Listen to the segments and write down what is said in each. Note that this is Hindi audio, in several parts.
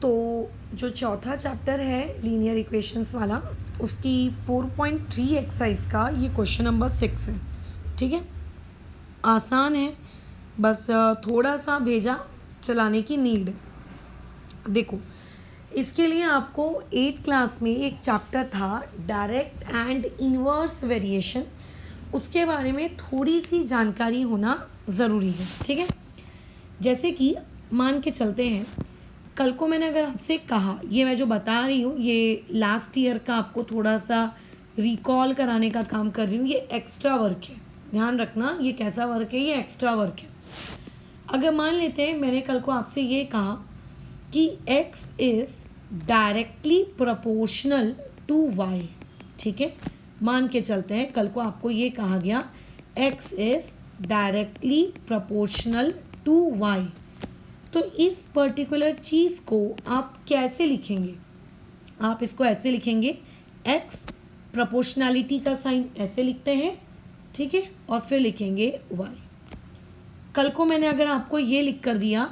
तो जो चौथा चैप्टर है लीनियर इक्वेशंस वाला, उसकी 4.3 एक्सरसाइज का ये क्वेश्चन नंबर 6 है। ठीक है, आसान है, बस थोड़ा सा भेजा चलाने की नीड है। देखो, इसके लिए आपको 8th क्लास में एक चैप्टर था डायरेक्ट एंड इनवर्स वेरिएशन, उसके बारे में थोड़ी सी जानकारी होना ज़रूरी है। ठीक है, जैसे कि मान के चलते हैं, कल को मैंने अगर आपसे कहा, ये मैं जो बता रही हूँ ये लास्ट ईयर का आपको थोड़ा सा रिकॉल कराने का काम कर रही हूँ, ये एक्स्ट्रा वर्क है, ध्यान रखना ये कैसा वर्क है, ये एक्स्ट्रा वर्क है। अगर मान लेते हैं मैंने कल को आपसे ये कहा कि x is directly proportional to y, ठीक है, मान के चलते हैं कल को आपको ये कहा गया x is directly proportional to y, तो इस पर्टिकुलर चीज़ को आप कैसे लिखेंगे? आप इसको ऐसे लिखेंगे, x प्रोपोर्शनैलिटी का साइन ऐसे लिखते हैं, ठीक है, और फिर लिखेंगे y। कल को मैंने अगर आपको ये लिख कर दिया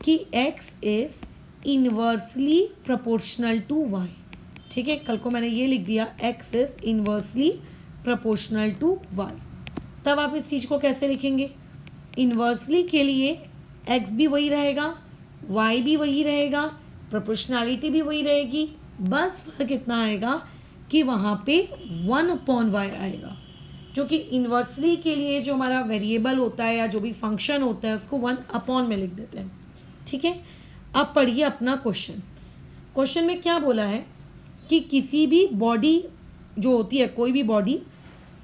कि x is inversely proportional to y, ठीक है, कल को मैंने ये लिख दिया x is inversely proportional to y, तब आप इस चीज़ को कैसे लिखेंगे? इन्वर्सली के लिए x भी वही रहेगा, y भी वही रहेगा, प्रोपोर्शनैलिटी भी वही रहेगी, बस फर्क इतना आएगा कि वहाँ पे 1/y आएगा, क्योंकि इन्वर्सली के लिए जो हमारा वेरिएबल होता है या जो भी फंक्शन होता है उसको 1/ में लिख देते हैं। ठीक है, अब पढ़िए अपना क्वेश्चन। क्वेश्चन में क्या बोला है कि किसी भी बॉडी जो होती है, कोई भी बॉडी,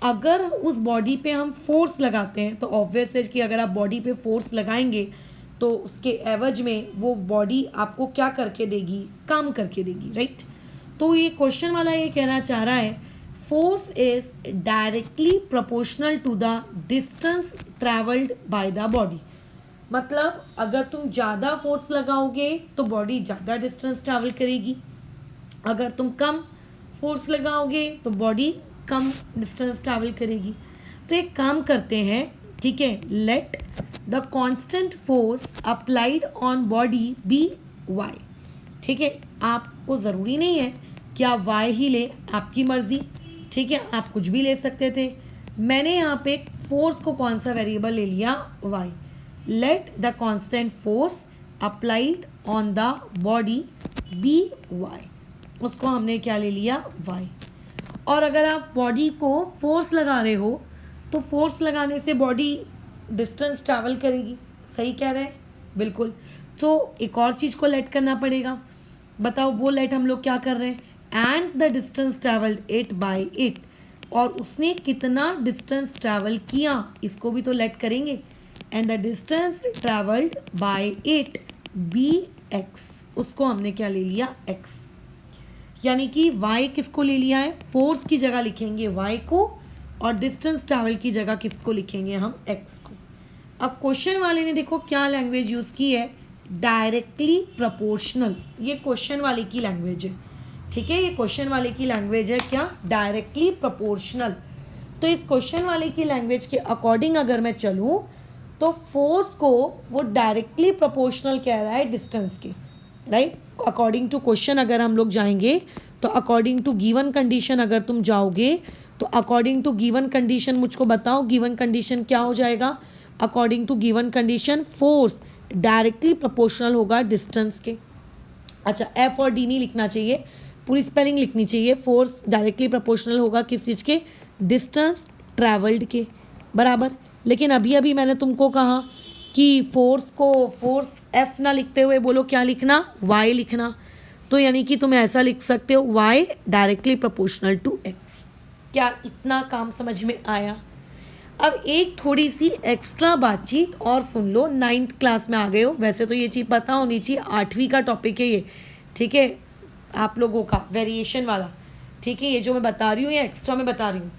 अगर उस बॉडी पे हम फोर्स लगाते हैं तो ऑब्वियस है कि अगर आप बॉडी पे फोर्स लगाएंगे तो उसके एवज में वो बॉडी आपको क्या करके देगी? काम करके देगी, राइट। तो ये क्वेश्चन वाला ये कहना चाह रहा है force is directly proportional to the distance travelled by the body. मतलब अगर तुम ज़्यादा फोर्स लगाओगे तो बॉडी ज़्यादा डिस्टेंस ट्रैवल करेगी, अगर तुम कम फोर्स लगाओगे तो बॉडी कम डिस्टेंस ट्रैवल करेगी। तो एक काम करते हैं, ठीक है, let the constant force applied on body be Y. ठीक है, आपको ज़रूरी नहीं है कि आप वाई ही ले, आपकी मर्ज़ी, ठीक है, आप कुछ भी ले सकते थे। मैंने यहाँ पे फोर्स को कौन सा वेरिएबल ले लिया? Y. Let the constant force applied on the body be Y, उसको हमने क्या ले लिया? वाई। और अगर आप बॉडी को फोर्स लगा रहे हो तो फोर्स लगाने से बॉडी डिस्टेंस ट्रैवल करेगी, सही कह रहे हैं, बिल्कुल। तो एक और चीज़ को लेट करना पड़ेगा, बताओ वो लेट हम लोग क्या कर रहे हैं? एंड द डिस्टेंस ट्रैवल्ड 8/8, और उसने कितना डिस्टेंस ट्रैवल किया, इसको भी तो लेट करेंगे। And the distance travelled bye 8 bx, उसको हमने क्या ले लिया? x। यानी कि y किसको ले लिया है? फोर्स की जगह लिखेंगे y को, और डिस्टेंस ट्रैवल की जगह किसको लिखेंगे हम? x को। अब क्वेश्चन वाले ने देखो क्या लैंग्वेज यूज़ की है? डायरेक्टली प्रोपोर्शनल, ये क्वेश्चन वाले की लैंग्वेज है, ठीक है, ये क्वेश्चन वाले की लैंग्वेज है क्या? Directly proportional. तो इस क्वेश्चन वाले की लैंग्वेज के अकॉर्डिंग अगर मैं चलूँ तो फोर्स को वो डायरेक्टली प्रोपोर्शनल कह रहा है डिस्टेंस के, राइट। अकॉर्डिंग टू क्वेश्चन अगर हम लोग जाएंगे तो अकॉर्डिंग टू गिवन कंडीशन अगर तुम जाओगे तो अकॉर्डिंग टू गिवन कंडीशन मुझको बताओ, गिवन कंडीशन क्या हो जाएगा? According to given condition force directly proportional होगा डिस्टेंस के। अच्छा, एफ और डी नहीं लिखना चाहिए, पूरी स्पेलिंग लिखनी चाहिए। फोर्स डायरेक्टली प्रोपोर्शनल होगा किस चीज़ के? डिस्टेंस ट्रैवल्ड के, बराबर। लेकिन अभी अभी मैंने तुमको कहा कि फोर्स को फोर्स एफ ना लिखते हुए बोलो क्या लिखना? वाई लिखना। तो यानी कि तुम ऐसा लिख सकते हो Y directly proportional to X. क्या इतना काम समझ में आया? अब एक थोड़ी सी एक्स्ट्रा बातचीत और सुन लो, 9th क्लास में आ गए हो, वैसे तो ये चीज़ पता होनी चाहिए, 8वीं का टॉपिक है ये, ठीक है, आप लोगों का वेरिएशन वाला, ठीक है। ये जो मैं बता रही हूँ ये एक्स्ट्रा में बता रही हूँ।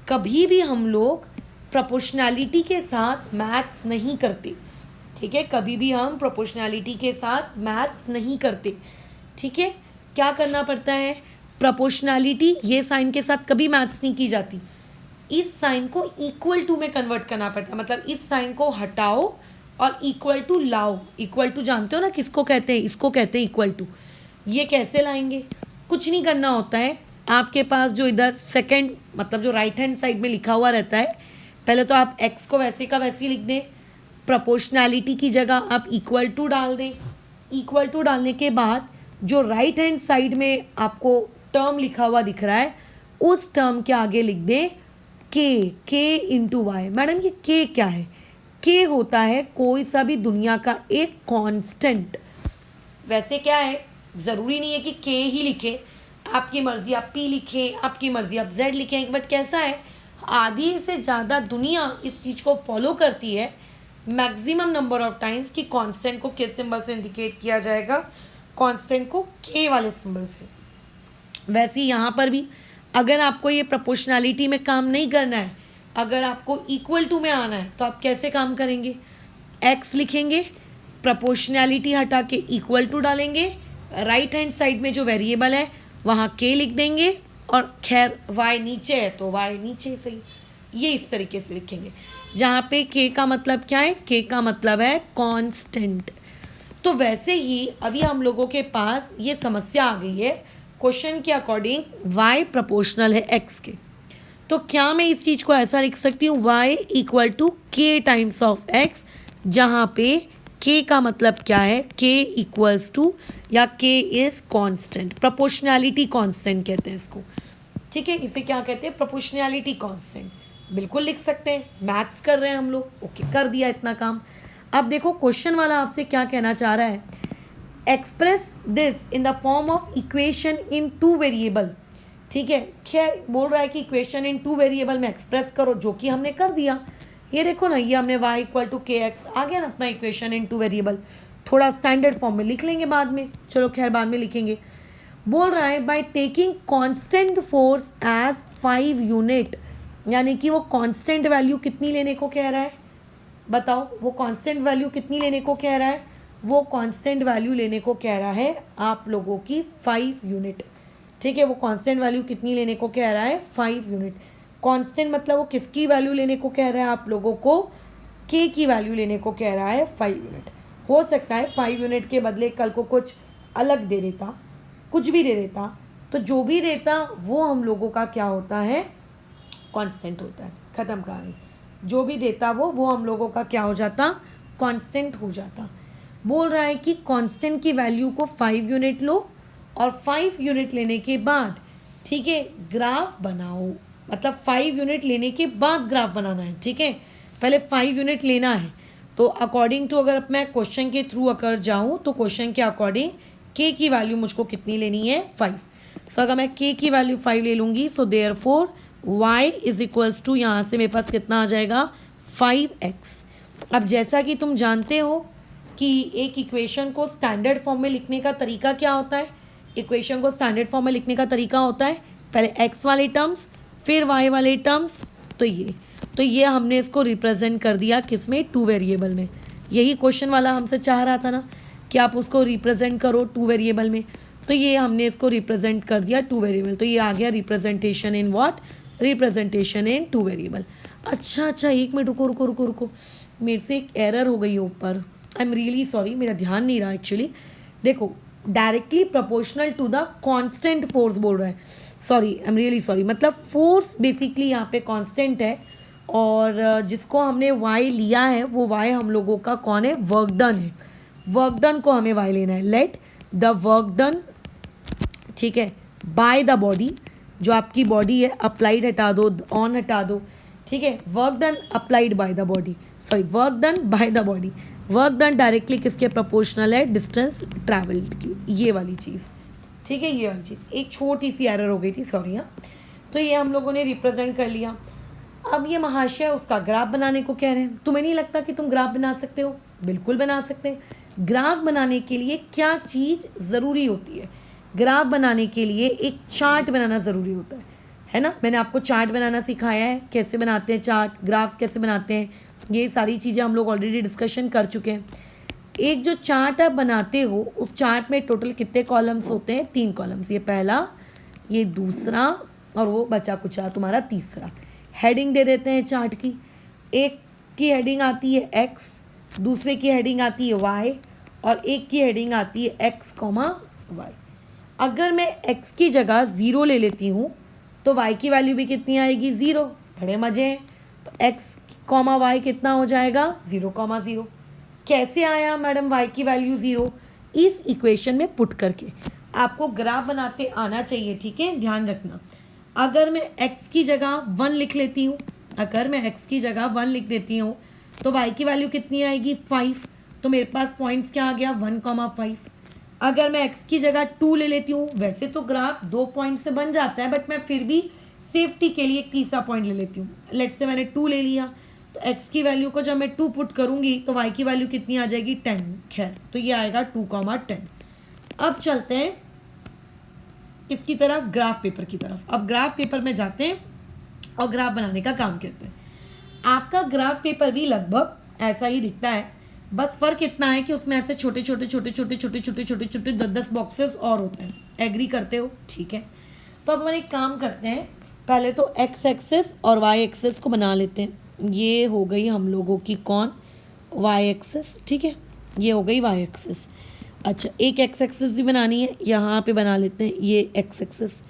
कभी भी हम लोग प्रोपोर्शनैलिटी के साथ मैथ्स नहीं करते, ठीक है, कभी भी हम प्रोपोर्शनैलिटी के साथ मैथ्स नहीं करते, ठीक है। क्या करना पड़ता है? प्रोपोर्शनैलिटी ये साइन के साथ कभी मैथ्स नहीं की जाती, इस साइन को इक्वल टू में कन्वर्ट करना पड़ता है। मतलब इस साइन को हटाओ और इक्वल टू लाओ, इक्वल टू जानते हो ना किसको कहते हैं, इसको कहते हैं इक्वल टू। ये कैसे लाएंगे, कुछ नहीं करना होता है, आपके पास जो इधर सेकंड मतलब जो राइट हैंड साइड में लिखा हुआ रहता है, पहले तो आप x को वैसे का वैसे ही लिख दें, प्रोपोर्शनैलिटी की जगह आप इक्वल टू डाल दें। इक्वल टू डालने के बाद जो राइट हैंड साइड में आपको टर्म लिखा हुआ दिख रहा है, उस टर्म के आगे लिख दें के इंटू वाई। मैडम ये के क्या है, के होता है कोई सा भी दुनिया का एक कांस्टेंट। वैसे क्या है, ज़रूरी नहीं है कि के ही लिखें, आपकी मर्ज़ी आप पी लिखें, आपकी मर्ज़ी आप जेड लिखें, बट कैसा है, आधी से ज़्यादा दुनिया इस चीज़ को फॉलो करती है मैक्सिमम नंबर ऑफ टाइम्स कि कांस्टेंट को किस सिंबल से इंडिकेट किया जाएगा, कांस्टेंट को के वाले सिंबल से। वैसे ही यहाँ पर भी अगर आपको ये प्रोपोर्शनैलिटी में काम नहीं करना है, अगर आपको इक्वल टू में आना है, तो आप कैसे काम करेंगे, x लिखेंगे, प्रोपोर्शनैलिटी हटा के इक्वल टू डालेंगे, राइट हैंड साइड में जो वेरिएबल है वहाँ k लिख देंगे, और खैर y नीचे है तो y नीचे सही, ये इस तरीके से लिखेंगे, जहाँ पे k का मतलब क्या है, k का मतलब है कांस्टेंट। तो वैसे ही अभी हम लोगों के पास ये समस्या आ गई है क्वेश्चन के अकॉर्डिंग y प्रोपोर्शनल है x के, तो क्या मैं इस चीज़ को ऐसा लिख सकती हूँ y इक्वल टू के टाइम्स ऑफ x, जहाँ पे k का मतलब क्या है, k इक्वल्स टू या k is constant, proportionality constant कहते हैं इसको, ठीक है, इसे क्या कहते हैं, प्रोपोर्शनैलिटी कांस्टेंट। बिल्कुल लिख सकते हैं, मैथ्स कर रहे हैं हम लोग, ओके कर दिया इतना काम। अब देखो क्वेश्चन वाला आपसे क्या कहना चाह रहा है, express this in the form of equation in two variable, ठीक है, खैर बोल रहा है कि इक्वेशन इन टू वेरिएबल में एक्सप्रेस करो, जो कि हमने कर दिया। ये देखो ना, ये हमने y इक्वल टू के एक्स आ गया ना अपना इक्वेशन इन टू वेरिएबल, थोड़ा स्टैंडर्ड फॉर्म में लिख लेंगे बाद में, चलो खैर बाद में लिखेंगे। बोल रहा है by taking constant force as 5 unit, यानी कि वो कांस्टेंट वैल्यू कितनी लेने को कह रहा है, बताओ वो कांस्टेंट वैल्यू कितनी लेने को कह रहा है, वो कांस्टेंट वैल्यू लेने को कह रहा है आप लोगों की 5 यूनिट, ठीक है, वो कांस्टेंट वैल्यू कितनी लेने को कह रहा है, 5 यूनिट। कांस्टेंट मतलब वो किसकी वैल्यू लेने को कह रहा है, आप लोगों को के की वैल्यू लेने को कह रहा है 5 यूनिट। हो सकता है 5 यूनिट के बदले कल को कुछ अलग दे देता, कुछ भी दे देता, तो जो भी देता वो हम लोगों का क्या होता है, कांस्टेंट होता है, ख़त्म कहानी। जो भी देता वो हम लोगों का क्या हो जाता, कांस्टेंट हो जाता। बोल रहा है कि कांस्टेंट की वैल्यू को 5 यूनिट लो, और 5 यूनिट लेने के बाद, ठीक है, ग्राफ बनाओ, मतलब 5 यूनिट लेने के बाद ग्राफ बनाना है, ठीक है, पहले 5 यूनिट लेना है। तो अकॉर्डिंग टू अगर मैं क्वेश्चन के थ्रू अगर जाऊँ तो क्वेश्चन के अकॉर्डिंग के की वैल्यू मुझको कितनी लेनी है, 5। सो अगर मैं के की वैल्यू 5 ले लूँगी, so therefore y is equals to, यहाँ से मेरे पास कितना आ जाएगा, 5x। अब जैसा कि तुम जानते हो कि एक इक्वेशन को स्टैंडर्ड फॉर्म में लिखने का तरीका क्या होता है, इक्वेशन को स्टैंडर्ड फॉर्म में लिखने का तरीका होता है पहले x वाले टर्म्स फिर y वाले टर्म्स, तो ये हमने इसको रिप्रेजेंट कर दिया किस में, 2 वेरिएबल में। यही क्वेश्चन वाला हमसे चाह रहा था ना कि आप उसको रिप्रेजेंट करो 2 वेरिएबल में, तो ये हमने इसको रिप्रेजेंट कर दिया 2 वेरिएबल, तो ये आ गया representation in what, representation in 2 variable. अच्छा, एक मिनट रुको, मेरे से एक एरर हो गई है ऊपर, आई एम रियली सॉरी, मेरा ध्यान नहीं रहा एक्चुअली। देखो directly proportional to the constant force बोल रहा है, sorry I am really sorry, मतलब फोर्स बेसिकली यहाँ पे कांस्टेंट है, और जिसको हमने y लिया है वो y हम लोगों का कौन है, वर्क डन है, वर्क डन को हमें y लेना है, लेट द वर्क डन, ठीक है, बाय द बॉडी, जो आपकी बॉडी है अप्लाइड हटा दो, ऑन हटा दो, ठीक है, work done applied by the body, sorry work done by the body, work done directly किसके प्रोपोर्शनल है, डिस्टेंस ट्रैवल्ड की, ये वाली चीज़, ठीक है, ये वाली चीज़, एक छोटी सी एरर हो गई थी, सॉरी। हाँ, तो ये हम लोगों ने रिप्रेजेंट कर लिया। अब ये महाशय उसका ग्राफ बनाने को कह रहे हैं, तुम्हें नहीं लगता कि तुम ग्राफ बना सकते हो, बिल्कुल बना सकते हैं। ग्राफ बनाने के लिए क्या चीज़ ज़रूरी होती है, ग्राफ बनाने के लिए एक चार्ट बनाना ज़रूरी होता है ना, मैंने आपको चार्ट बनाना सिखाया है, कैसे बनाते हैं चार्ट, ग्राफ्स कैसे बनाते हैं, ये सारी चीज़ें हम लोग ऑलरेडी डिस्कशन कर चुके हैं। एक जो चार्ट आप बनाते हो उस चार्ट में टोटल कितने कॉलम्स होते हैं, 3 कॉलम्स, ये पहला, ये दूसरा, और वो बचा कुचा तुम्हारा तीसरा। हेडिंग दे देते हैं चार्ट की, एक की हेडिंग आती है x, दूसरे की हेडिंग आती है y और एक की हेडिंग आती है x, y। अगर मैं x की जगह 0 ले लेती हूँ तो y की वैल्यू भी कितनी आएगी, 0। बड़े मज़े हैं। तो x, y कितना हो जाएगा, 0,0। कैसे आया मैडम y की वैल्यू 0? इस इक्वेशन में पुट करके। आपको ग्राफ बनाते आना चाहिए, ठीक है, ध्यान रखना। अगर मैं x की जगह 1 लिख लेती हूँ, अगर मैं x की जगह 1 लिख देती हूँ तो y की वैल्यू कितनी आएगी, 5। तो मेरे पास पॉइंट्स क्या आ गया, 1,5। अगर मैं x की जगह 2 ले लेती हूँ, वैसे तो ग्राफ 2 पॉइंट से बन जाता है, बट मैं फिर भी सेफ्टी के लिए एक तीसरा पॉइंट ले लेती हूँ। लेट्स से मैंने 2 ले लिया, तो x की वैल्यू को जब मैं 2 पुट करूँगी तो y की वैल्यू कितनी आ जाएगी, 10। खैर, तो ये आएगा 2,10। अब चलते हैं किसकी तरफ, ग्राफ पेपर की तरफ। अब ग्राफ पेपर में जाते हैं और ग्राफ बनाने का काम करते हैं। आपका ग्राफ पेपर भी लगभग ऐसा ही दिखता है, बस फ़र्क इतना है कि उसमें ऐसे छोटे छोटे 10 बॉक्सेस और होते हैं। एग्री करते हो, ठीक है। तो अब हम एक काम करते हैं, पहले तो x एक्सेस और y एक्सेस को बना लेते हैं। ये हो गई हम लोगों की कौन, y एक्सेस, ठीक है, ये हो गई y एक्सेस। अच्छा, एक x एक्सेस भी बनानी है, यहाँ पे बना लेते हैं ये x एक्सेस।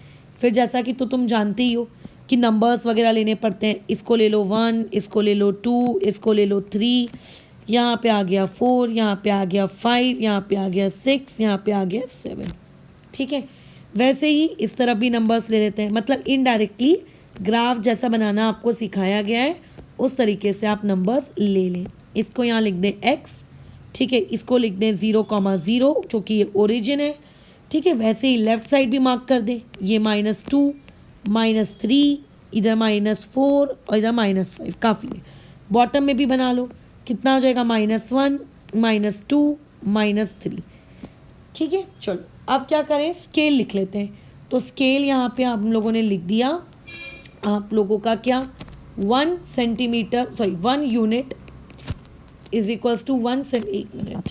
फिर जैसा कि तो तुम जानते ही हो कि नंबर्स वगैरह लेने पड़ते हैं। इसको ले लो 1, इसको ले लो 2, इसको ले लो 3, यहाँ पे आ गया 4, यहाँ पे आ गया 5, यहाँ पे आ गया 6, यहाँ पे आ गया 7, ठीक है। वैसे ही इस तरफ भी नंबर्स ले लेते हैं, मतलब इनडायरेक्टली ग्राफ जैसा बनाना आपको सिखाया गया है, उस तरीके से आप नंबर्स ले लें। इसको यहाँ लिख दें x, ठीक है, इसको लिख दें 0,0 क्योंकि ये ओरिजिन है, ठीक है। वैसे ही लेफ्ट साइड भी मार्क कर दें, ये -2, -3, इधर -4 और इधर -5, काफ़ी है। बॉटम में भी बना लो, कितना हो जाएगा, -1, -2, -3, ठीक है। चलो अब क्या करें, स्केल लिख लेते हैं। तो स्केल यहाँ पे हम लोगों ने लिख दिया, आप लोगों का क्या, 1 centimetre, sorry 1 unit is equals to 1 minute,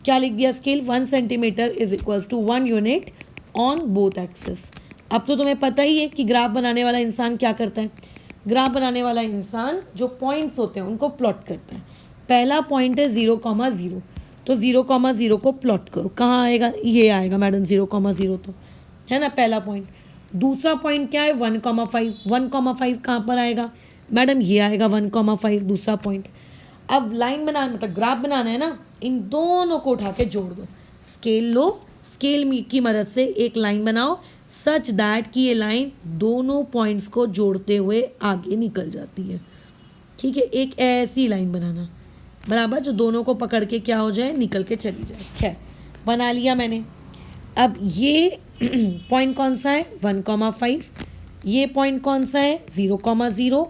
क्या लिख दिया, scale 1 centimetre is equals to 1 unit on both axes. अब तो तुम्हें पता ही है कि ग्राफ बनाने वाला इंसान क्या करता है। ग्राफ बनाने वाला इंसान जो पॉइंट्स होते हैं उनको प्लॉट करता है। पहला पॉइंट है 0,0, तो 0,0 को प्लॉट करो, कहाँ आएगा, ये आएगा मैडम 0,0, तो है ना पहला पॉइंट। दूसरा पॉइंट क्या है, 1,5, 1,5 कहाँ पर आएगा मैडम, ये आएगा 1,5 दूसरा पॉइंट। अब लाइन बनाना, मतलब ग्राफ बनाना है ना, इन दोनों को उठा के जोड़ दो। स्केल लो, स्केल की मदद से एक लाइन बनाओ सच दैट कि ये लाइन दोनों पॉइंट्स को जोड़ते हुए आगे निकल जाती है, ठीक है। एक ऐसी लाइन बनाना बराबर, जो दोनों को पकड़ के क्या हो जाए, निकल के चली जाए। खैर, बना लिया मैंने। अब ये पॉइंट कौन सा है, 1,5, ये पॉइंट कौन सा है, 0,0।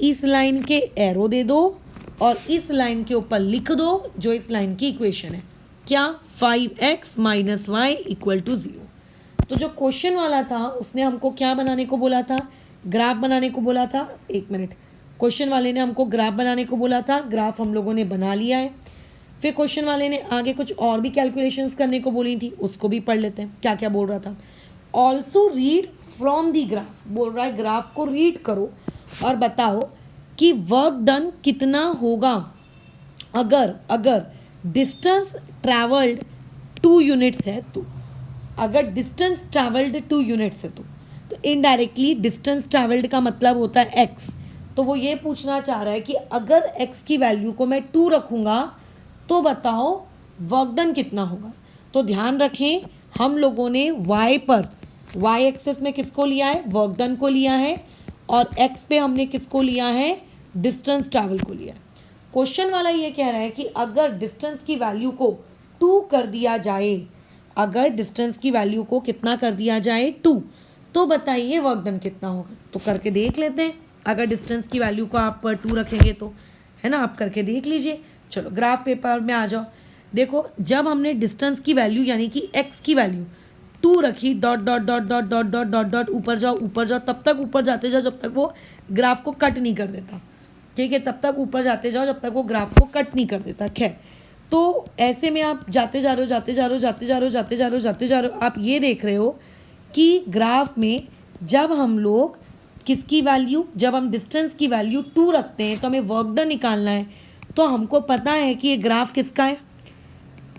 इस लाइन के एरो दे दो और इस लाइन के ऊपर लिख दो जो इस लाइन की इक्वेशन है, क्या, 5x - y = 0। तो जो क्वेश्चन वाला था उसने हमको क्या बनाने को बोला था, ग्राफ बनाने को बोला था। एक मिनट, क्वेश्चन वाले ने हमको ग्राफ बनाने को बोला था, ग्राफ हम लोगों ने बना लिया है। फिर क्वेश्चन वाले ने आगे कुछ और भी कैलकुलेशंस करने को बोली थी, उसको भी पढ़ लेते हैं। क्या क्या बोल रहा था, also read from the graph, बोल रहा है ग्राफ को रीड करो और बताओ कि वर्क डन कितना होगा अगर डिस्टेंस ट्रैवल्ड 2 यूनिट्स है तो। अगर डिस्टेंस ट्रैवल्ड 2 यूनिट्स है तो इनडायरेक्टली डिस्टेंस ट्रैवल्ड का मतलब होता है x। तो वो ये पूछना चाह रहा है कि अगर x की वैल्यू को मैं 2 रखूँगा तो बताओ वर्क डन कितना होगा। तो ध्यान रखें, हम लोगों ने y पर, y एक्सेस में किसको लिया है, वर्क डन को लिया है, और x पे हमने किसको लिया है, डिस्टेंस ट्रैवल को लिया है। क्वेश्चन वाला ये कह रहा है कि अगर डिस्टेंस की वैल्यू को 2 कर दिया जाए, अगर डिस्टेंस की वैल्यू को कितना कर दिया जाए, 2, तो बताइए वर्क डन कितना होगा। तो करके देख लेते हैं, अगर डिस्टेंस की वैल्यू को आप 2 रखेंगे तो, है ना, आप करके देख लीजिए। चलो ग्राफ पेपर में आ जाओ। देखो, जब हमने डिस्टेंस की वैल्यू यानी कि x की वैल्यू 2 रखी, dot dot dot dot dot dot dot dot ऊपर जाओ, तब तक ऊपर जाते जाओ जब तक वो ग्राफ को कट नहीं कर देता, ठीक है। तब तक ऊपर जाते जाओ जब तक वो ग्राफ को कट नहीं कर देता। खैर, तो ऐसे में आप जाते जा रहे हो, आप ये देख रहे हो कि ग्राफ में जब हम लोग किसकी वैल्यू, जब हम डिस्टेंस की वैल्यू 2 रखते हैं तो हमें वर्क डन निकालना है। तो हमको पता है कि ये ग्राफ किसका है,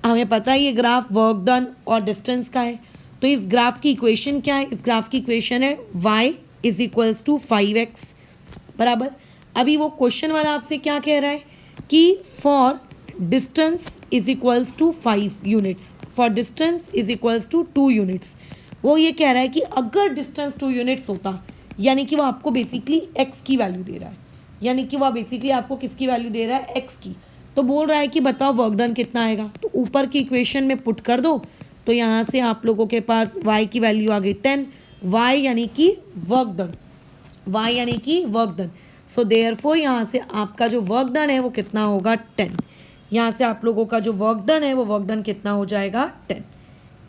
हमें पता है ये ग्राफ वर्क डन और डिस्टेंस का है। तो इस ग्राफ की इक्वेशन क्या है, इस ग्राफ की इक्वेशन है y is equals to 5x बराबर। अभी वो क्वेश्चन वाला आपसे क्या कह रहा है कि for distance is equals to 5 units, for distance is equals to 2 units. वो ये कह रहा है कि अगर डिस्टेंस 2 यूनिट्स होता, यानी कि वो आपको बेसिकली x की वैल्यू दे रहा है, यानी कि वह बेसिकली आपको किसकी वैल्यू दे रहा है, x की। तो बोल रहा है कि बताओ वर्क डन कितना आएगा। तो ऊपर की इक्वेशन में पुट कर दो, तो यहाँ से आप लोगों के पास y की वैल्यू आ गई 10, y यानी कि वर्क डन, y यानी कि वर्क डन। सो देयरफॉर यहाँ से आपका जो वर्क डन है वो कितना होगा 10। यहाँ से आप लोगों का जो वर्क डन है वो वर्क डन कितना हो जाएगा 10।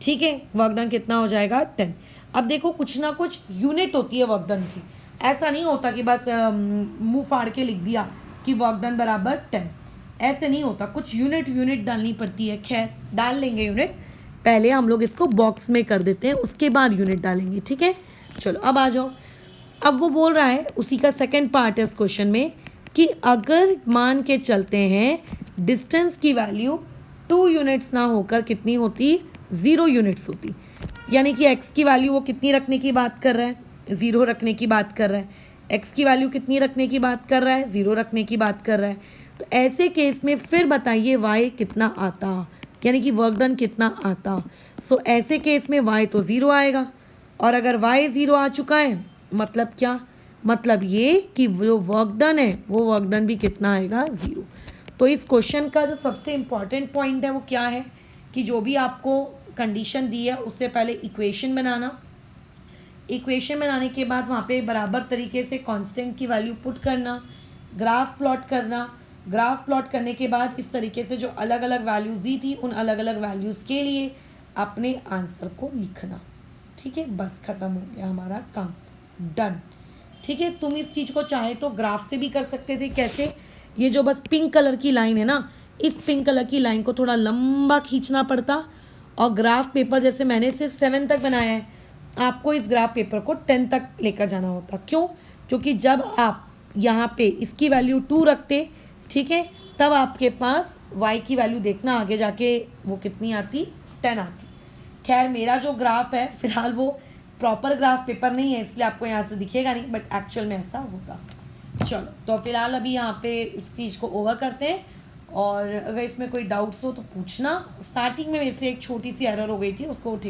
ठीक है, वर्क डन कितना हो जाएगा 10। अब देखो कुछ ना कुछ यूनिट होती है वर्क डन की, ऐसा नहीं होता कि बस मुंह फाड़ के लिख दिया कि वर्क डन बराबर 10, ऐसे नहीं होता, कुछ यूनिट डालनी पड़ती है। खैर डाल लेंगे यूनिट, पहले हम लोग इसको बॉक्स में कर देते हैं, उसके बाद यूनिट डालेंगे। ठीक है, चलो अब आ जाओ। अब वो बोल रहा है, उसी का सेकंड पार्ट है इस क्वेश्चन में, कि अगर मान के चलते हैं डिस्टेंस की वैल्यू 2 यूनिट्स ना होकर कितनी होती, 0 यूनिट्स होती, यानी कि x की वैल्यू वो कितनी रखने की बात कर रहा है, 0 रखने की बात कर रहा है। x की वैल्यू कितनी रखने की बात कर रहा है, 0 रखने की बात कर रहा है। तो ऐसे केस में फिर बताइए y कितना आता, यानी कि वर्क डन कितना आता। सो ऐसे केस में y तो 0 आएगा, और अगर y 0 आ चुका है मतलब क्या, मतलब ये कि जो वर्क डन है वो वर्क डन भी कितना आएगा, 0। तो इस क्वेश्चन का जो सबसे इम्पॉर्टेंट पॉइंट है वो क्या है कि जो भी आपको कंडीशन दी है उससे पहले इक्वेशन बनाना, इक्वेशन बनाने के बाद वहाँ पे बराबर तरीके से कांस्टेंट की वैल्यू पुट करना, ग्राफ प्लॉट करना, ग्राफ प्लॉट करने के बाद इस तरीके से जो अलग अलग वैल्यूज़ दी थी उन अलग अलग वैल्यूज़ के लिए अपने आंसर को लिखना। ठीक है, बस ख़त्म हो गया हमारा काम, डन। ठीक है, तुम इस चीज़ को चाहे तो ग्राफ से भी कर सकते थे। कैसे, ये जो बस पिंक कलर की लाइन है ना, इस पिंक कलर की लाइन को थोड़ा लंबा खींचना पड़ता, और ग्राफ पेपर जैसे मैंने सिर्फ 7 तक बनाया है, आपको इस ग्राफ पेपर को 10 तक लेकर जाना होता। क्यों, क्योंकि जब आप यहाँ पे इसकी वैल्यू 2 रखते, ठीक है, तब आपके पास y की वैल्यू देखना आगे जाके वो कितनी आती, 10 आती। खैर मेरा जो ग्राफ है फिलहाल वो प्रॉपर ग्राफ पेपर नहीं है, इसलिए आपको यहाँ से दिखेगा नहीं, बट एक्चुअल में ऐसा होगा। चलो तो फिलहाल अभी यहाँ पे इस चीज़ को ओवर करते हैं, और अगर इसमें कोई डाउट्स हो तो पूछना। स्टार्टिंग में मेरे से एक छोटी सी एरर हो गई थी, उसको ठीक